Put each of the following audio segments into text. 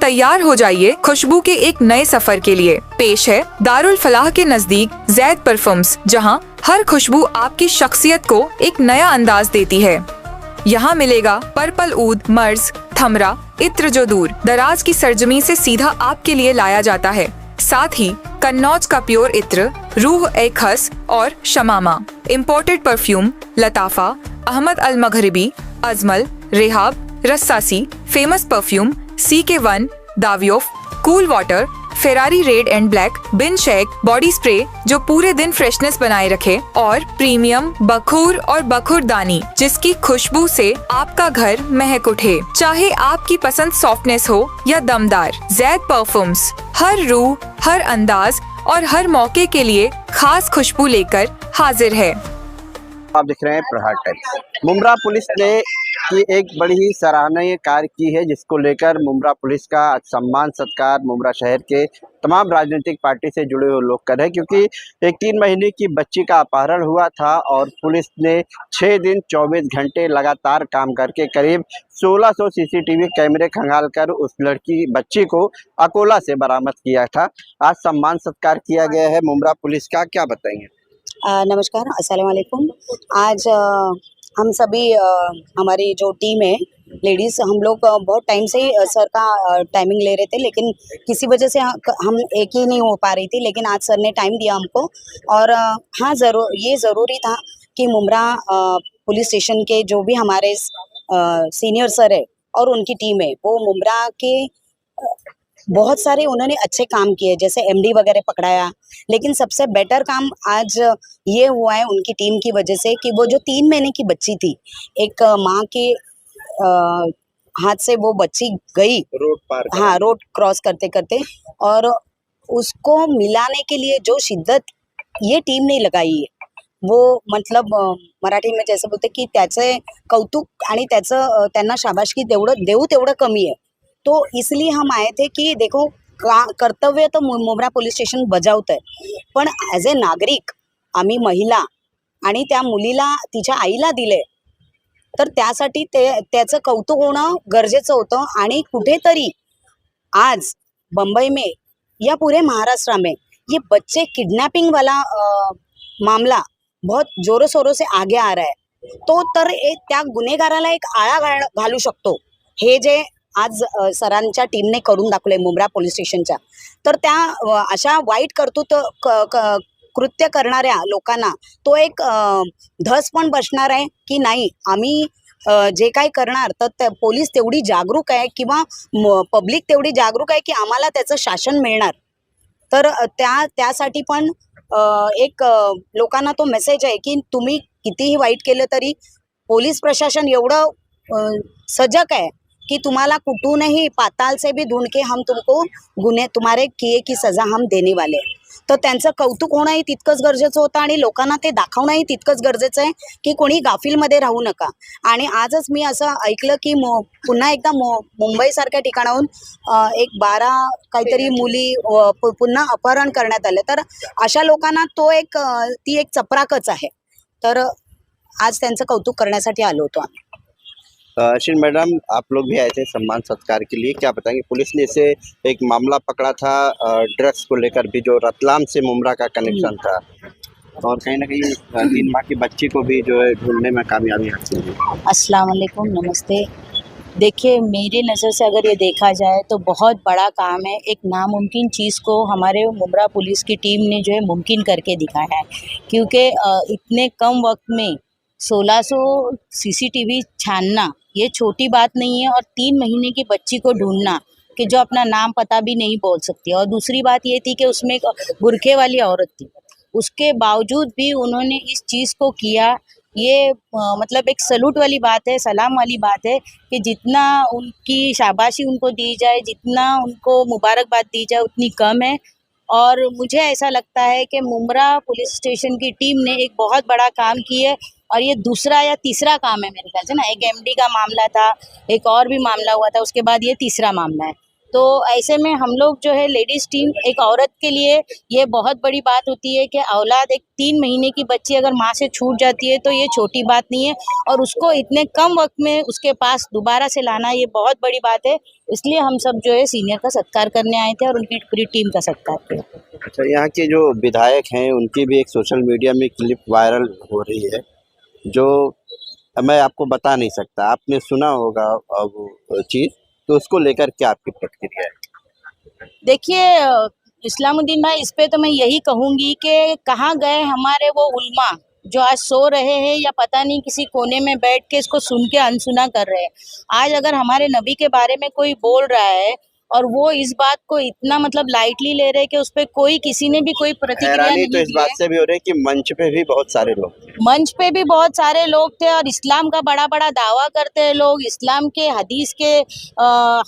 तैयार हो जाइए खुशबू के एक नए सफर के लिए। पेश है दारुल फलाह के नजदीक जैद परफ्यूम्स, जहां हर खुशबू आपकी शख्सियत को एक नया अंदाज देती है। यहाँ मिलेगा पर्पल ऊद, मर्ज, थमरा, इत्र जो दूर दराज की सरजमी से सीधा आपके लिए लाया जाता है। साथ ही कन्नौज का प्योर इत्र, रूह ए खस और शमामा, imported perfume Lattafa, Ahmed Al Maghribi, Ajmal, Rehab, Rasasi, famous perfume CK1, Davidoff, cool water, Ferrari red and black, बिन शेक बॉडी स्प्रे जो पूरे दिन फ्रेशनेस बनाए रखे, और प्रीमियम बखूर और बखुरदानी जिसकी खुशबू से आपका घर महक उठे। चाहे आपकी पसंद सॉफ्टनेस हो या दमदार, जैद परफ्यूम्स हर रूह, हर अंदाज और हर मौके के लिए खास खुशबू लेकर हाजिर है। आप देख रहे हैं प्रहार टाइम्स। मुंब्रा पुलिस ने की एक बड़ी ही सराहनीय कार्य की है, जिसको लेकर मुंब्रा पुलिस का सम्मान सत्कार मुंब्रा शहर के तमाम राजनीतिक पार्टी से जुड़े हुए लोग कर रहे हैं, क्योंकि एक 3 महीने की बच्ची का अपहरण हुआ था और पुलिस ने 6 दिन 24 घंटे लगातार काम करके करीब 1600 CCTV कैमरे खंगाल कर उस लड़की बच्ची को अकोला से बरामद किया था। आज सम्मान सत्कार किया गया है मुंब्रा पुलिस का, क्या बताएंगे? नमस्कार, अस्सलाम वालेकुम। आज हम सभी हमारी जो टीम है लेडीज़, हम लोग बहुत टाइम से ही सर का टाइमिंग ले रहे थे, लेकिन किसी वजह से हम एक ही नहीं हो पा रही थी। लेकिन आज सर ने टाइम दिया हमको, और हाँ ये ज़रूरी था कि मुंब्रा पुलिस स्टेशन के जो भी हमारे सीनियर सर है और उनकी टीम है, वो मुंब्रा के बहुत सारे उन्होंने अच्छे काम किए, जैसे MD वगैरह पकड़ाया। लेकिन सबसे बेटर काम आज ये हुआ है उनकी टीम की वजह से कि वो जो 3 महीने की बच्ची थी, एक माँ के हाथ से वो बच्ची गई रोड पार, हाँ, रोड क्रॉस करते करते, और उसको मिलाने के लिए जो शिद्दत ये टीम ने लगाई है, वो मतलब मराठी में जैसे बोलते की त्याचे कौतुक आणि त्याचं त्यांना शाबासकी देऊ तेवढं कमी आहे। तो इसलिए हम आए थे कि देखो कर्तव्य तर मुंब्रा पोलीस स्टेशन बजावत आहे, पण ॲज ए नागरिक आम्ही महिला आणि त्या मुलीला तिच्या आईला दिले, तर त्यासाठी त्याचं कौतुक होणं गरजेचं होतं। आणि कुठेतरी आज बम्बई में या पूरे महाराष्ट्र में ये बच्चे किडनैपिंग वाला मामला बहुत जोरों शोरों से आगे आ रहा है, तो तर त्या गुन्हेगाराला एक आळा घालू शकतो हे जे आज सरांच्या टीमने करून दाखवले मुंब्रा पोलीस स्टेशनच्या। तर त्या अशा वाईट कर्तृत्व कृत्य करणाऱ्या लोकांना तो एक धस पण बसणार आहे की नाही, आम्ही जे काही करणार तर पोलीस तेवढी जागरूक आहे किंवा पब्लिक तेवढी जागरूक आहे की आम्हाला त्याचं शासन मिळणार। तर त्यासाठी पण एक लोकांना तो मेसेज आहे की तुम्ही कितीही वाईट केलं तरी पोलीस प्रशासन एवढं सजग आहे कि तुम्हाला कुठूनही पाताल से भी ढूंढ के हम तुमको तुम्हारे किए की सजा हम देने वाले। तर त्यांचं कौतुक होणंही तितकंच गरजेचं होतं आणि लोकांना ते दाखवणंही तितकंच गरजेचं आहे की कोणी गाफीलमध्ये राहू नका। आणि आजच मी असं ऐकलं की पुन्हा एकदा मुंबईसारख्या ठिकाणाहून एक 12 काहीतरी मुली पुन्हा अपहरण करण्यात आले। तर अशा लोकांना ती एक चपराकच आहे। तर आज त्यांचं कौतुक करण्यासाठी आलो होतो आम्ही। अश्विन मैडम, आप लोग भी आए थे सम्मान सत्कार के लिए, क्या बताएंगे? पुलिस ने इसे एक मामला पकड़ा था ड्रग्स को लेकर भी, जो रतलाम से मुंब्रा का कनेक्शन था, और कहीं ना कहीं 3 माह की बच्ची को भी जो है ढूंढने में कामयाबी हासिल हुई। अस्सलाम वालेकुम, नमस्ते। देखिए, मेरी नज़र से अगर ये देखा जाए तो बहुत बड़ा काम है। एक नामुमकिन चीज़ को हमारे मुंब्रा पुलिस की टीम ने जो है मुमकिन करके दिखाया है, क्योंकि इतने कम वक्त में 1600 CCTV छानना ये छोटी बात नहीं है, और 3 महीने की बच्ची को ढूंढना कि जो अपना नाम पता भी नहीं बोल सकती। और दूसरी बात ये थी कि उसमें एक बुरखे वाली औरत थी, उसके बावजूद भी उन्होंने इस चीज़ को किया। ये मतलब एक सलूट वाली बात है, सलाम वाली बात है कि जितना उनकी शाबाशी उनको दी जाए, जितना उनको मुबारकबाद दी जाए उतनी कम है। और मुझे ऐसा लगता है कि मुंब्रा पुलिस स्टेशन की टीम ने एक बहुत बड़ा काम किया है, और ये दूसरा या तीसरा काम है मेरे ख्याल से ना। एक MD का मामला था, एक और भी मामला हुआ था, उसके बाद ये तीसरा मामला है। तो ऐसे में हम लोग जो है लेडीज टीम, एक औरत के लिए ये बहुत बड़ी बात होती है कि औलाद, एक 3 महीने की बच्ची अगर माँ से छूट जाती है तो ये छोटी बात नहीं है, और उसको इतने कम वक्त में उसके पास दोबारा से लाना ये बहुत बड़ी बात है। इसलिए हम सब जो है सीनियर का सत्कार करने आए थे और उनकी पूरी टीम का सत्कार किया। अच्छा, यहाँ के जो विधायक हैं उनकी भी एक सोशल मीडिया में क्लिप वायरल हो रही है, जो मैं आपको बता नहीं सकता, आपने सुना होगा वो चीज़, तो उसको लेकर क्या आपकी प्रतिक्रिया है? देखिए इस्लामुद्दीन भाई, इस पे तो मैं यही कहूंगी कि कहाँ गए हमारे वो उल्मा जो आज सो रहे हैं या पता नहीं किसी कोने में बैठ के इसको सुन के अनसुना कर रहे हैं। आज अगर हमारे नबी के बारे में कोई बोल रहा है और वो इस बात को इतना मतलब लाइटली ले रहे हैं कि उस पे कोई किसी ने भी कोई प्रतिक्रिया हैरानी नहीं तो इस दी बात है। से भी हो रही है कि मंच पे भी बहुत सारे लोग थे। मंच पे भी बहुत सारे लोग थे और इस्लाम का बड़ा बड़ा दावा करते हैं लोग, इस्लाम के हदीस के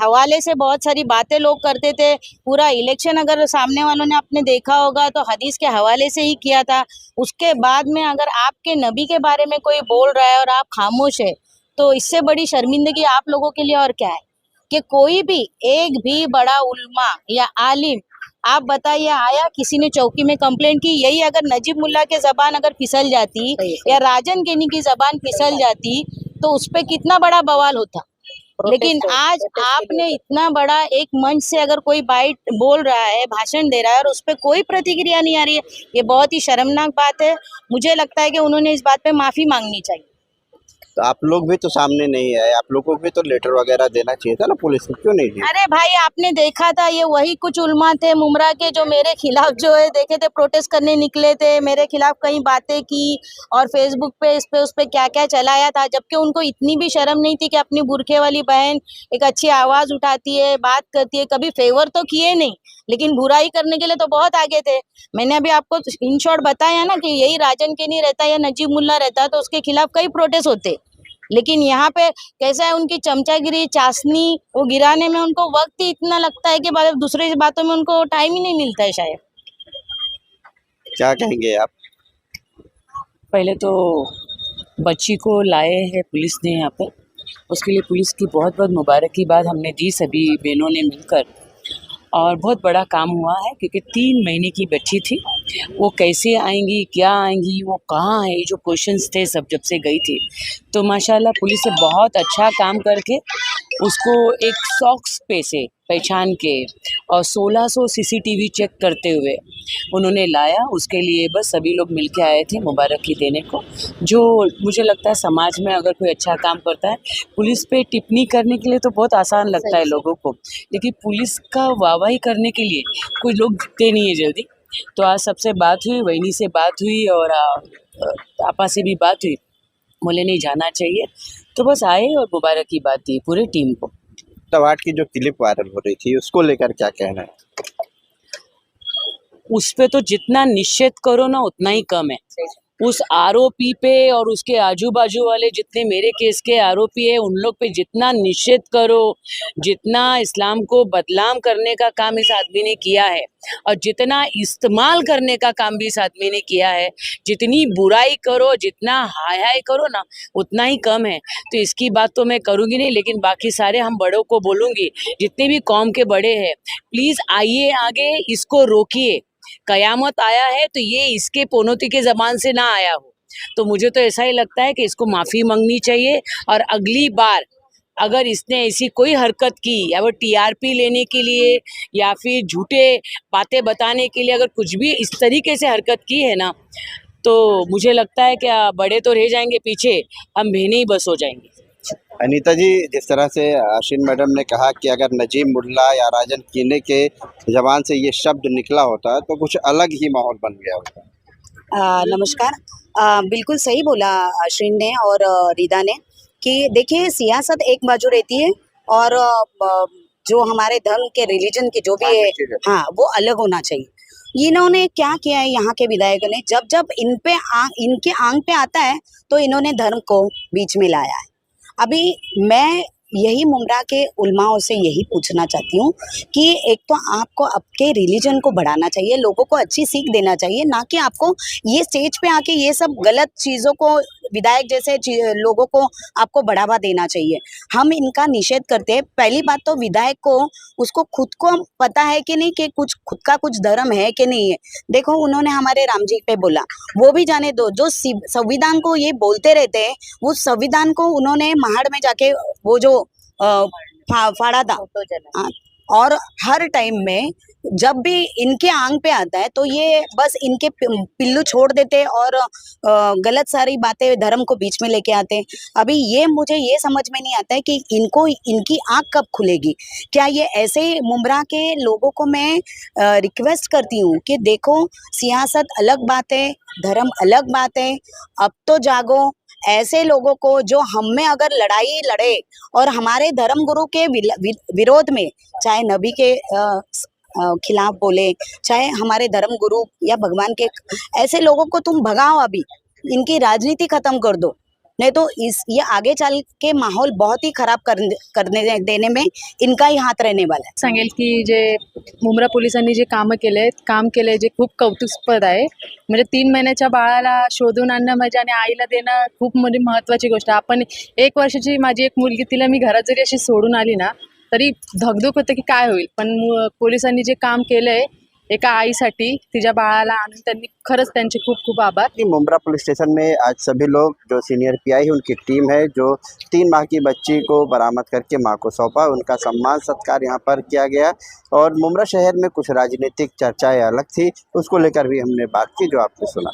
हवाले से बहुत सारी बातें लोग करते थे। पूरा इलेक्शन अगर सामने वालों ने आपने देखा होगा तो हदीस के हवाले से ही किया था। उसके बाद में अगर आपके नबी के बारे में कोई बोल रहा है और आप खामोश है, तो इससे बड़ी शर्मिंदगी आप लोगों के लिए और क्या है कि कोई भी एक भी बड़ा उल्मा या आलिम, आप बताइए, आया किसी ने चौकी में कंप्लेंट की? यही अगर नजीब मुल्ला के जबान अगर फिसल जाती या राजन केनी की जबान फिसल जाती तो उस पे कितना बड़ा बवाल होता। लेकिन आज आपने इतना बड़ा एक मंच से अगर कोई बाइट बोल रहा है, भाषण दे रहा है और उस पे कोई प्रतिक्रिया नहीं आ रही है, ये बहुत ही शर्मनाक बात है। मुझे लगता है कि उन्होंने इस बात पे माफी मांगनी चाहिए। तो आप लोग भी तो सामने नहीं आए, आप लोगों को भी तो लेटर वगैरह देना चाहिए था ना, पुलिस को क्यों नहीं दिया? अरे भाई, आपने देखा था ये वही कुछ उल्मा थे मुमरा के जो मेरे खिलाफ जो है देखे थे प्रोटेस्ट करने निकले थे, मेरे खिलाफ कई बातें की और फेसबुक पे इस पे उस पे क्या क्या चलाया था, जबकि उनको इतनी भी शर्म नहीं थी कि अपनी बुरखे वाली बहन एक अच्छी आवाज उठाती है, बात करती है। कभी फेवर तो किए नहीं, लेकिन बुराई करने के लिए तो बहुत आगे थे। मैंने अभी आपको इन शॉर्ट बताया ना कि यही राजन केनी रहता या नजीब मुल्ला रहता तो उसके खिलाफ कई प्रोटेस्ट होते। लेकिन यहाँ पे कैसा है, उनकी चमचागिरी, चाशनी वो गिराने में उनको वक्त ही इतना लगता है कि दूसरी बातों में उनको टाइम ही नहीं मिलता है शायद। क्या कहेंगे आप? पहले तो बच्ची को लाए हैं पुलिस ने यहाँ पर, उसके लिए पुलिस की बहुत बहुत मुबारकबाद हमने दी सभी बहनों ने मिलकर, और बहुत बड़ा काम हुआ है क्योंकि 3 महीने की बच्ची थी। वो कैसे आएंगी, क्या आएंगी, वो कहाँ है, ये जो क्वेश्चंस थे सब जब से गई थी, तो माशाल्लाह पुलिस ने बहुत अच्छा काम करके उसको एक सॉक्स पे से पहचान के और 1600 सीसीटीवी चेक करते हुए उन्होंने लाया। उसके लिए बस सभी लोग मिलके आए थे मुबारकी देने को। जो मुझे लगता है समाज में अगर कोई अच्छा काम करता है, पुलिस पे टिप्पणी करने के लिए तो बहुत आसान लगता है लोगों को, लेकिन पुलिस का वाहवाही करने के लिए कोई लोग दिखते नहीं है जल्दी। तो आज सबसे बात हुई, वहीनी से बात हुई और आपा से भी बात हुई, बोले नहीं जाना चाहिए, तो बस आए और मुबारकी बात दी पूरी टीम को। तवाट की जो क्लिप वायरल हो रही थी उसको लेकर क्या कहना है? उस पे तो जितना निषेध करो ना उतना ही कम है। उस आरोपी पे और उसके आजू बाजू वाले जितने मेरे केस के आरोपी है उन लोग पे जितना निषेध करो, जितना इस्लाम को बदनाम करने का काम इस आदमी ने किया है और जितना इस्तेमाल करने का काम भी इस आदमी ने किया है, जितनी बुराई करो, जितना हाय हाय करो ना उतना ही कम है। तो इसकी बात तो मैं करूँगी नहीं, लेकिन बाकी सारे हम बड़ों को बोलूँगी, जितने भी कौम के बड़े हैं, प्लीज़ आइए आगे, इसको रोकिए। कयामत आया है तो ये इसके पोनोती के ज़बान से ना आया हो। तो मुझे तो ऐसा ही लगता है कि इसको माफ़ी मांगनी चाहिए और अगली बार अगर इसने ऐसी कोई हरकत की या वो टीआरपी लेने के लिए या फिर झूठे बातें बताने के लिए अगर कुछ भी इस तरीके से हरकत की है ना, तो मुझे लगता है कि बड़े तो रह जाएंगे पीछे, हम बहनें ही बस हो जाएंगी। अनीता जी, जिस तरह से आशीन मैडम ने कहा कि अगर नजीब मुल्ला या राजन कीने के जबान से ये शब्द निकला होता तो कुछ अलग ही माहौल बन गया होता। नमस्कार। बिल्कुल सही बोला आश्रिन ने और रिदा ने कि देखिए सियासत एक बाजू रहती है और जो हमारे धर्म के रिलीजन के जो भी है, हाँ, वो अलग होना चाहिए। इन्होंने क्या किया है यहाँ के विधायकों ने, जब जब इनके आंख पे आता है तो इन्होंने धर्म को बीच में लाया है। अभी मैं यही मुमरा के उलमाओं से यही पूछना चाहती हूँ कि एक तो आपको आपके रिलीजन को बढ़ाना चाहिए, लोगों को अच्छी सीख देना चाहिए, ना कि आपको ये स्टेज पे आके ये सब गलत चीज़ों को विधायक जैसे लोगों को आपको बढ़ावा देना चाहिए। हम इनका निषेध करते हैं। पहली बात तो विधायक को उसको खुद को पता है कि नहीं कि कुछ खुद का कुछ धर्म है कि नहीं है। देखो उन्होंने हमारे राम जी पे बोला, वो भी जाने दो। जो संविधान को ये बोलते रहते हैं, वो संविधान को उन्होंने महाड़ में जाके वो जो फाड़ा था। हाँ, और हर टाइम में जब भी इनके आंग पे आता है तो ये बस इनके पिल्लू छोड़ देते हैं और गलत सारी बातें धर्म को बीच में लेके आते हैं। अभी ये मुझे ये समझ में नहीं आता है कि इनको इनकी आंख कब खुलेगी। क्या ये ऐसे मुमरा के लोगों को मैं रिक्वेस्ट करती हूँ कि देखो, सियासत अलग बात है, धर्म अलग बात है, अब तो जागो। ऐसे लोगों को जो हम में अगर लड़ाई लड़े और हमारे धर्म गुरु के विरोध में, चाहे नबी के खिलाफ बोले, चाहे हमारे धर्म गुरु या भगवान के, ऐसे लोगों को तुम भगाओ। अभी इनकी राजनीति खत्म कर दो, नहीं तो ये आगे चल के माहौल बहुत ही खराब करने देने में इनका ही हात रहने वाला आहे। सांगेल की जे मुंब्रा पोलिसांनी जे काम केले जे खूप कौतुकास्पद आहे। म्हणजे 3 महिन्याच्या बाळाला शोधून आणणं म्हणजे आणि आईला देणं खूप म्हणजे महत्त्वाची गोष्ट आहे। आपण 1 वर्षाची माझी एक मुलगी, तिला मी घरात जरी अशी सोडून आली ना तरी धकधक होतं की काय होईल, पण पोलिसांनी जे काम केलंय एका आईसाठी तिच्या बाळाला आणून, त्यांनी खरंच त्यांचे खूप खूप आभार। कि मुमरा पुलिस स्टेशन में आज सभी लोग, जो सीनियर पीआई है उनकी टीम है, जो 3 माह की बच्ची को बरामद करके मां को सौंपा, उनका सम्मान सत्कार यहाँ पर किया गया। और मुमरा शहर में कुछ राजनीतिक चर्चाएं अलग थी, उसको लेकर भी हमने बात की, जो आपने सुना।